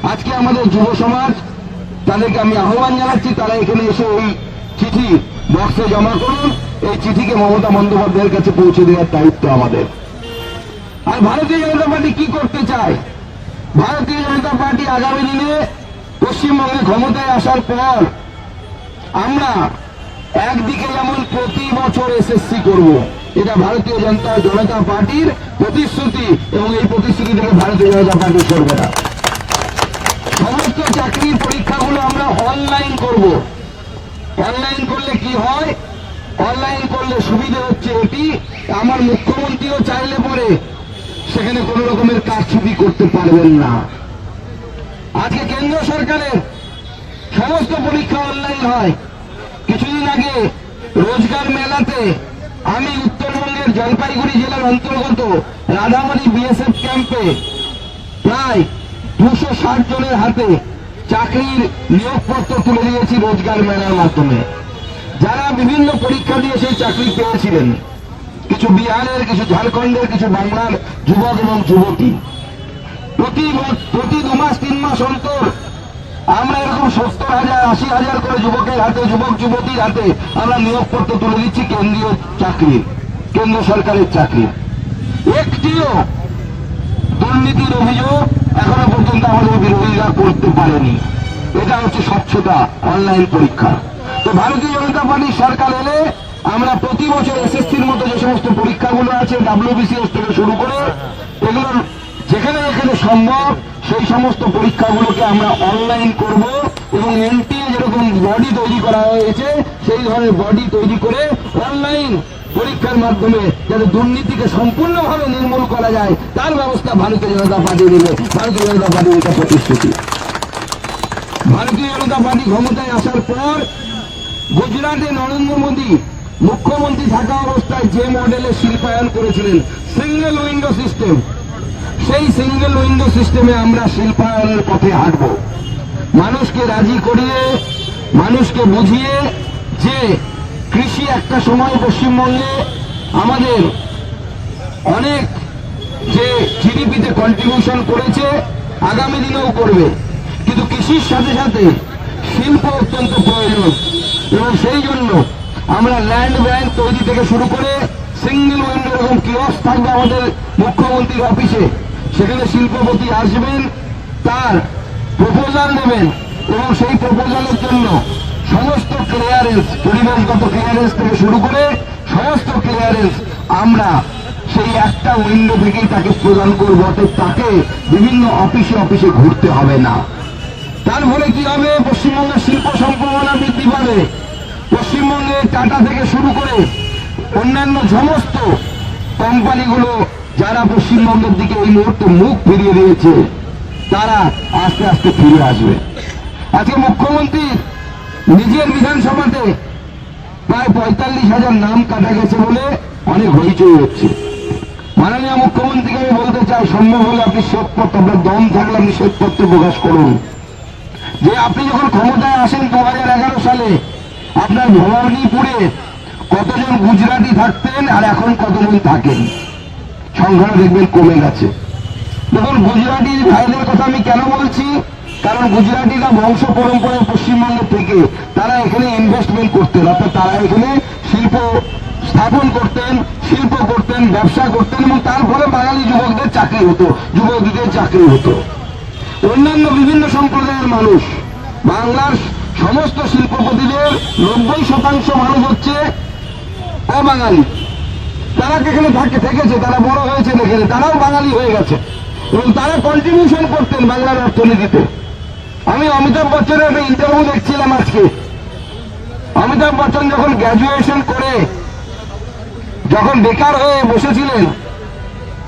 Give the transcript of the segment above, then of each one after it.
আজকে আমাদের যুব সমাজ তাদেরকে আমি আহ্বান জানাচ্ছি, তারা এখানে এসে ওই চিঠি বক্সে জমা করুন। এই চিঠিকে মমতা বন্দ্যোপাধ্যায়ের কাছে পৌঁছে দেওয়ার দায়িত্ব আমাদের। আর ভারতীয় জনতা পার্টি কি করতে চায়? ভারতীয় জনতা পার্টি আগামী দিনে পশ্চিমবঙ্গে ক্ষমতায় আসার পর আমরা একদিকে যেমন প্রতি বছর এসএসসি করব, এটা ভারতীয় জনতা পার্টির প্রতিশ্রুতি, এবং এই প্রতিশ্রুতি থেকে ভারতীয় জনতা পার্টি করবে না। সমস্ত চাকরির পরীক্ষাগুলো আমরা অনলাইন করব। অনলাইন করলে কি হয়? অনলাইন করলে সুবিধা হচ্ছে এটি, আমার মুখ্যমন্ত্রীও চাইলে পরে সেখানে কোন রকমের কারচুপি করতে পারবেন না। আজকে কেন্দ্র সরকারের সমস্ত পরীক্ষা অনলাইন হয়। কিছুদিন আগে রোজগার মেলাতে আমি উত্তরবঙ্গের জলপাইগুড়ি জেলার অন্তর্গত রাধামারি বিএসএফ ক্যাম্পে প্রায় 260 জনের হাতে চাকরির নিয়োগপত্র তুলে দিয়েছি রোজগার মেলার মাধ্যমে। যারা বিভিন্ন পরীক্ষা দিয়ে সেই চাকরি পেয়েছিলেন, কিছু বিহারের, কিছু ঝাড়খণ্ডের, কিছু বাংলার যুবক এবং যুবতী। প্রতি 2 মাস 3 মাস অন্তর আমরা এরকম 70,000 80,000 করে যুবকের হাতে, যুবক যুবতীর হাতে আমরা নিয়োগপত্র তুলে দিচ্ছি কেন্দ্রীয় চাকরি, কেন্দ্র সরকারের চাকরি। একটিও দুর্নীতির অভিযোগ এখনো পর্যন্ত আমাদের বিরোধীরা করতে পারেনি। এটা হচ্ছে স্বচ্ছতা অনলাইন পরীক্ষা। তো ভারতীয় জনতা পার্টির সরকার এলে আমরা প্রতি বছর এসএসসির মতো যে সমস্ত পরীক্ষাগুলো আছে, WBCS থেকে শুরু করে, এগুলোর যেখানে যেখানে সম্ভব সেই সমস্ত পরীক্ষাগুলোকে আমরা অনলাইন করব, এবং এনটিএ যেরকম বডি তৈরি করা হয়েছে সেই ধরনের বডি তৈরি করে অনলাইন পরীক্ষার মাধ্যমে যাতে দুর্নীতিকে সম্পূর্ণভাবে নির্মূল করা যায় তার ব্যবস্থা ভারতীয় জনতা পার্টি নেবে। ভারতীয় জনতা পার্টির এটা প্রতিশ্রুতি। ভারতীয় জনতা পার্টি ক্ষমতায় আসার পর গুজরাটে নরেন্দ্র মোদী মুখ্যমন্ত্রী থাকা অবস্থায় যে মডেলে শিল্পায়ন করেছিলেন, সিঙ্গেল উইন্ডো সিস্টেম, সেই সিঙ্গেল উইন্ডো সিস্টেমে আমরা শিল্পায়নের পথে হাঁটব। মানুষকে রাজি করিয়ে, মানুষকে বুঝিয়ে যে কৃষি একটা সময় পশ্চিমবঙ্গে আমাদের অনেক যে জিডিপিতে কন্ট্রিবিউশন করেছে, আগামী দিনেও করবে, কিন্তু কৃষির সাথে সাথে শিল্প অত্যন্ত প্রয়োজন। এবং সেই জন্য আমরা ল্যান্ড ব্যাংক তৈরি থেকে শুরু করে সিঙ্গেল উইন্ডো এরকম কিয়স্ক থাকবে আমাদের মুখ্যমন্ত্রীর অফিসে। সেখানে শিল্পপতি আসবেন, তার প্রপোজাল দেবেন, এবং সেই প্রপোজালের জন্য সমস্ত ক্লিয়ারেন্স, পরিবেশগত ক্লিয়ারেন্স থেকে শুরু করে সমস্ত ক্লিয়ারেন্স আমরা সেই একটা উইন্ডো থেকেই তাকে প্রদান করবো। অর্থাৎ তাকে বিভিন্ন অফিসে অফিসে ঘুরতে হবে না। তার ফলে কি হবে? পশ্চিমবঙ্গের শিল্প সম্ভাবনা বৃদ্ধি পাবে। পশ্চিমবঙ্গে টাটা থেকে শুরু করে অন্যান্য সমস্ত কোম্পানিগুলো যারা পশ্চিমবঙ্গের দিকে এই মুহূর্তে মুখ ফিরিয়ে দিয়েছে, তারা আস্তে আস্তে ফিরে আসবে। আজকে মুখ্যমন্ত্রীর নিজের বিধানসভাতে প্রায় 45,000 নাম কাটা গেছে বলে অনেক হইচই হচ্ছে। মাননীয় মুখ্যমন্ত্রীকে আমি বলতে চাই, সম্ভব হলে আপনি শ্বেতপত্র, আপনার দম থাকলে আপনি শ্বেতপত্র প্রকাশ করুন যে আপনি যখন ক্ষমতায় আসেন 2011 সালে আপনার ভবানীপুরে কতজন গুজরাটি থাকতেন আর এখন কতজন থাকেন, সংখ্যাটা দেখবেন কমে গেছে। দেখুন, গুজরাটি ভাইদের কথা আমি কেন বলছি? কারণ গুজরাটিরা বংশ পরম্পরায় পশ্চিমবঙ্গে থেকে তারা এখানে ইনভেস্টমেন্ট করতেন, অর্থাৎ তারা এখানে শিল্প স্থাপন করতেন, শিল্প করতেন, ব্যবসা করতেন, এবং তার ফলে বাঙালি যুবকদের চাকরি হতো, যুবকদের চাকরি হতো। অন্যান্য বিভিন্ন সম্প্রদায়ের মানুষ, বাংলার সমস্ত শিল্পপতিদের 90% মানুষ হচ্ছে অবাঙালি। তারা এখানে থেকেছে, তারা বড় হয়েছে এখানে, তারাও বাঙালি হয়ে গেছে, এবং তারা কন্ট্রিবিউশন করতেন বাংলার অর্থনীতিতে। আমি অমিতাভ বচ্চনের একটা ইন্টারভিউ দেখছিলাম আজকে। অমিতাভ বচ্চন যখন গ্র্যাজুয়েশন করে যখন বেকার হয়ে বসেছিলেন,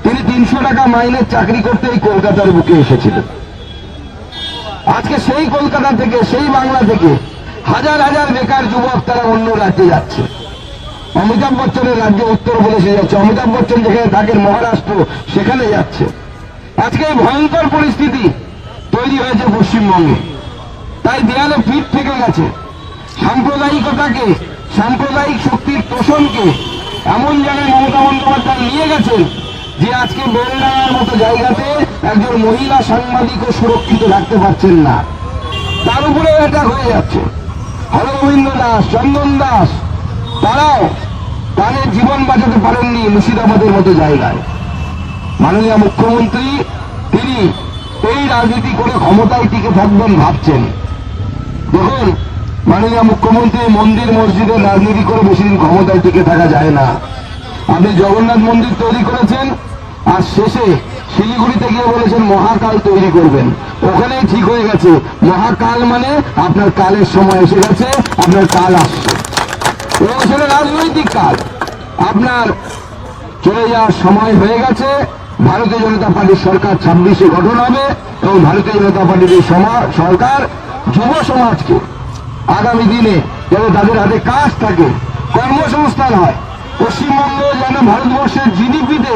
তিনি 300 টাকা মাইনের চাকরি করতে এই কলকাতার বুকে এসেছিলেন। আজকে সেই কলকাতা থেকে, সেই বাংলা থেকে হাজার হাজার বেকার যুবক তারা অন্য রাজ্যে যাচ্ছে। অমিতাভ বচ্চনের রাজ্য উত্তরপ্রদেশে যাচ্ছে, অমিতাভ বচ্চন যেখানে থাকেন মহারাষ্ট্র, সেখানে যাচ্ছে। আজকে এই ভয়ঙ্কর পরিস্থিতি তৈরি হয়েছে পশ্চিমবঙ্গে, তাই দেয়ালে পিঠ থেকে গেছে। সাম্প্রদায়িকতাকে, সাম্প্রদায়িক শক্তির তোষণকে এমন জায়গায় মমতা বন্দ্যোপাধ্যায় নিয়ে গেছেন যে আজকে বেলডাঙার মতো জায়গাতে একজন মহিলা সাংবাদিকও সুরক্ষিত রাখতে পারছেন না, তার উপরে অ্যাটাক হয়ে যাচ্ছে। হরগোবিন্দ দাস, চন্দন দাস, তারাও তাদের জীবন বাঁচাতে পারেননি মুর্শিদাবাদের মতো জায়গায়। মাননীয় মুখ্যমন্ত্রী তিনি এই রাজনীতি করে ক্ষমতায় টিকে থাকবেন ভাবছেন। দেখুন মাননীয় মুখ্যমন্ত্রী, মন্দির মসজিদের রাজনীতি করে বেশি দিন ক্ষমতায় টিকে থাকা যায় না। আপনি জগন্নাথ মন্দির তৈরি করেছেন, আর শেষে শিলিগুড়িতে গিয়ে বলেছেন মহাকাল তৈরি করবেন। ওখানেই ঠিক হয়ে গেছে মহাকাল মানে আপনার কালের সময় এসে গেছে, আপনার কাল আসছে এবং সেটা রাজনৈতিক কাল। আপনার চলে যাওয়ার সময় হয়ে গেছে। ভারতীয় জনতা পার্টির সরকার 26-এ গঠন হবে এবং ভারতীয় জনতা পার্টির এই সরকার যুব সমাজকে আগামী দিনে যেন তাদের হাতে কাজ থাকে, কর্মসংস্থান হয়, পশ্চিমবঙ্গ যেন ভারতবর্ষের জিডিপিতে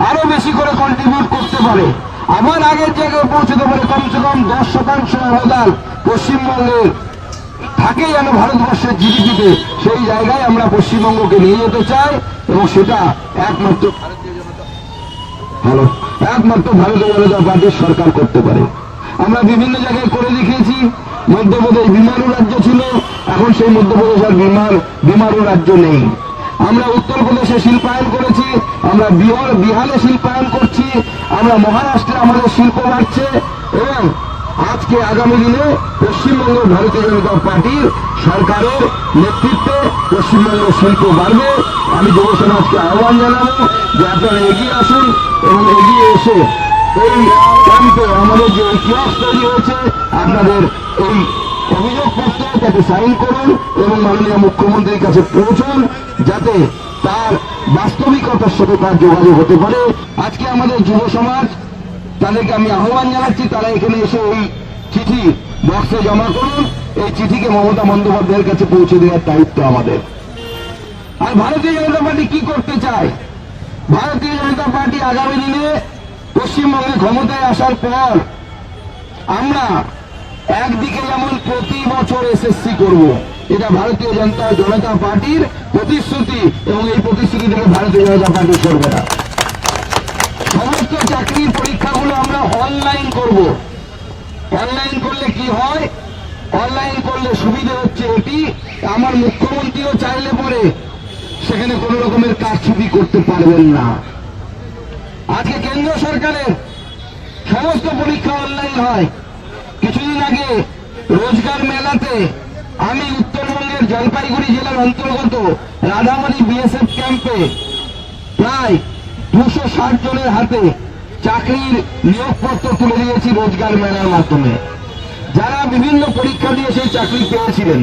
আরো বেশি করে কন্ট্রিবিউট করতে পারে, আবার আগের জায়গায় পৌঁছতে পারে। কমসে কম 10% অবদান পশ্চিমবঙ্গের থাকে যেন ভারতবর্ষের জিডিপিতে, সেই জায়গায় আমরা পশ্চিমবঙ্গকে নিয়ে যেতে চাই এবং সেটা একমাত্র ভারতীয় জনতা পার্টির সরকার করতে পারে। আমরা বিভিন্ন জায়গায় করে দেখিয়েছি। মধ্যপ্রদেশ বিমারু রাজ্য ছিল, এখন সেই মধ্যপ্রদেশ আর বিমারু রাজ্য নেই। আমরা উত্তরপ্রদেশে শিল্পায়ন করেছি, আমরা বিহারে শিল্পায়ন করছি, আমরা মহারাষ্ট্রে আমাদের শিল্প বাড়ছে এবং আজকে আগামী দিনে পশ্চিমবঙ্গের ভারতীয় জনতা পার্টির সরকারের নেতৃত্বে পশ্চিমবঙ্গের শিল্প বাড়বে। আমি যুব সমাজকে আহ্বান জানাবো যে আপনারা এগিয়ে আসুন এবং এগিয়ে এসে এই ক্যাম্পে আমাদের যে ইতিহাস তৈরি হয়েছে আপনাদের এই অভিযোগপত্র তাকে সাইন করুন এবং মাননীয় মুখ্যমন্ত্রীর কাছে পৌঁছুন, যাতে তার বাস্তবিকতার সাথে তার যোগাযোগ হতে পারে। আজকে আমাদের যুব সমাজ তাদেরকে আমি আহ্বান জানাচ্ছি, তারা এখানে এসে এই চিঠি বক্সে জমা করুন। এই চিঠিকে মমতা বন্দ্যোপাধ্যায়ের কাছে পৌঁছে দেওয়ার দায়িত্ব আমাদের। আর ভারতীয় জনতা পার্টি কি করতে চায়? ভারতীয় জনতা পার্টি আগামী দিনে পশ্চিমবঙ্গে ক্ষমতায় আসার পর আমরা একদিকে যেমন প্রতি বছর এসএসসি করব, এটা ভারতীয় জনতা পার্টির প্রতিশ্রুতি এবং এই প্রতিশ্রুতি থেকে ভারতীয় জনতা পার্টি সরবে না। সমস্ত চাকরির পরীক্ষাগুলো আমরা অনলাইন করব। অনলাইন করলে কি হয়? অনলাইন করলে সুবিধা হচ্ছে এটি, আমার মুখ্যমন্ত্রীও চাইলে পরে সেখানে কোন রকমের কারচুপি করতে পারবেন না। আজকে কেন্দ্র সরকারের সমস্ত পরীক্ষা অনলাইন হয়। কিছুদিন আগে রোজগার মেলাতে আমি উত্তরবঙ্গের জলপাইগুড়ি জেলার অন্তর্গত রাধামারি বিএসএফ ক্যাম্পে প্রায় 260 জনের হাতে চাকরির নিয়োগপত্র তুলে দিয়েছি রোজগার মেলার মাধ্যমে, যারা বিভিন্ন পরীক্ষা দিয়ে সেই চাকরি পেয়েছিলেন।